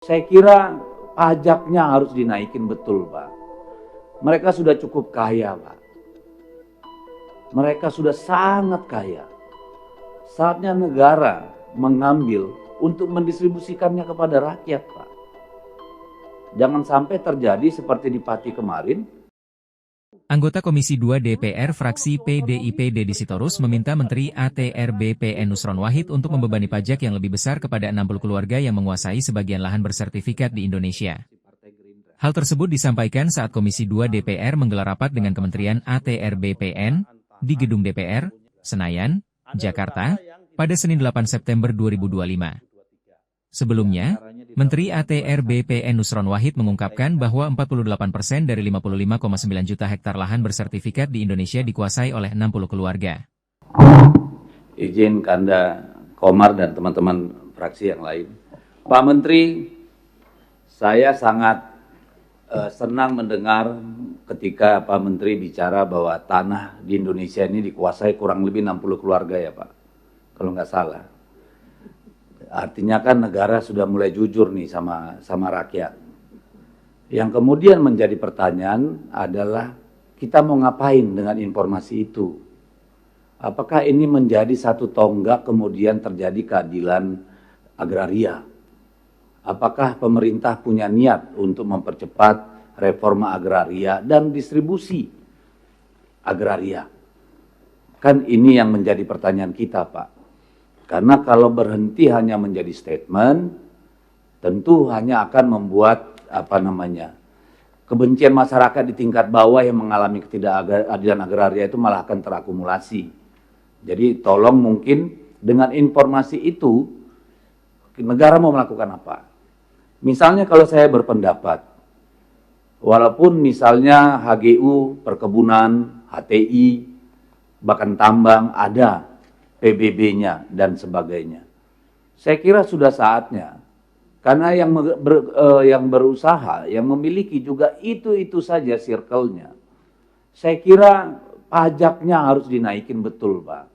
Saya kira pajaknya harus dinaikin betul, Pak. Mereka sudah cukup kaya, Pak. Mereka sudah sangat kaya. Saatnya negara mengambil untuk mendistribusikannya kepada rakyat, Pak. Jangan sampai terjadi seperti di Pati kemarin. Anggota Komisi 2 DPR fraksi PDIP Deddy Sitorus meminta Menteri ATR BPN Nusron Wahid untuk membebani pajak yang lebih besar kepada 60 keluarga yang menguasai sebagian lahan bersertifikat di Indonesia. Hal tersebut disampaikan saat Komisi 2 DPR menggelar rapat dengan Kementerian ATR BPN di Gedung DPR, Senayan, Jakarta, pada Senin 8 September 2025. Sebelumnya, Menteri ATR BPN Nusron Wahid mengungkapkan bahwa 48% dari 55,9 juta hektar lahan bersertifikat di Indonesia dikuasai oleh 60 keluarga. Izin Kanda Komar dan teman-teman fraksi yang lain. Pak Menteri, saya sangat senang mendengar ketika Pak Menteri bicara bahwa tanah di Indonesia ini dikuasai kurang lebih 60 keluarga ya Pak, kalau nggak salah. Artinya kan negara sudah mulai jujur nih sama rakyat. Yang kemudian menjadi pertanyaan adalah kita mau ngapain dengan informasi itu? Apakah ini menjadi satu tonggak kemudian terjadi keadilan agraria? Apakah pemerintah punya niat untuk mempercepat reforma agraria dan distribusi agraria? Kan ini yang menjadi pertanyaan kita, Pak. Karena kalau berhenti hanya menjadi statement, tentu hanya akan membuat kebencian masyarakat di tingkat bawah yang mengalami ketidakadilan agraria itu malah akan terakumulasi. Jadi tolong mungkin dengan informasi itu negara mau melakukan apa? Misalnya kalau saya berpendapat, walaupun misalnya HGU, perkebunan, HTI, bahkan tambang ada PBB-nya dan sebagainya. Saya kira sudah saatnya, karena yang berusaha, yang memiliki juga itu saja circle-nya. Saya kira pajaknya harus dinaikin betul, Pak.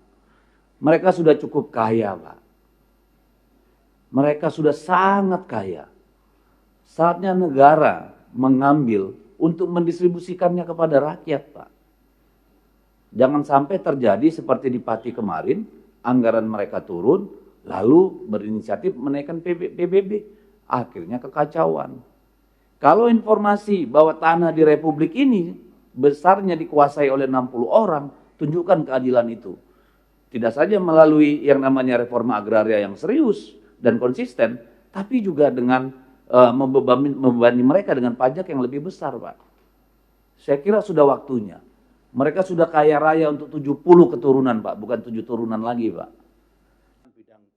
Mereka sudah cukup kaya, Pak. Mereka sudah sangat kaya. Saatnya negara mengambil untuk mendistribusikannya kepada rakyat, Pak. Jangan sampai terjadi seperti di Pati kemarin, anggaran mereka turun, lalu berinisiatif menaikkan PBB. Akhirnya kekacauan. Kalau informasi bahwa tanah di Republik ini besarnya dikuasai oleh 60 orang, tunjukkan keadilan itu. Tidak saja melalui yang namanya reforma agraria yang serius dan konsisten, tapi juga dengan membebani mereka dengan pajak yang lebih besar, Pak. Saya kira sudah waktunya. Mereka sudah kaya raya untuk 70 keturunan, Pak, bukan 7 turunan lagi, Pak.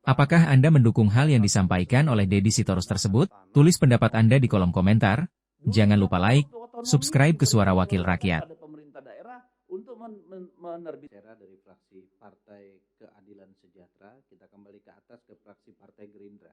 Apakah Anda mendukung hal yang disampaikan oleh Deddy Sitorus tersebut? Tulis pendapat Anda di kolom komentar. Jangan lupa like, subscribe ke Suara Wakil Rakyat. Pemerintah daerah untuk menerbitkan dari fraksi Partai Keadilan Sejahtera, kita kembali ke atas ke fraksi Partai Gerindra.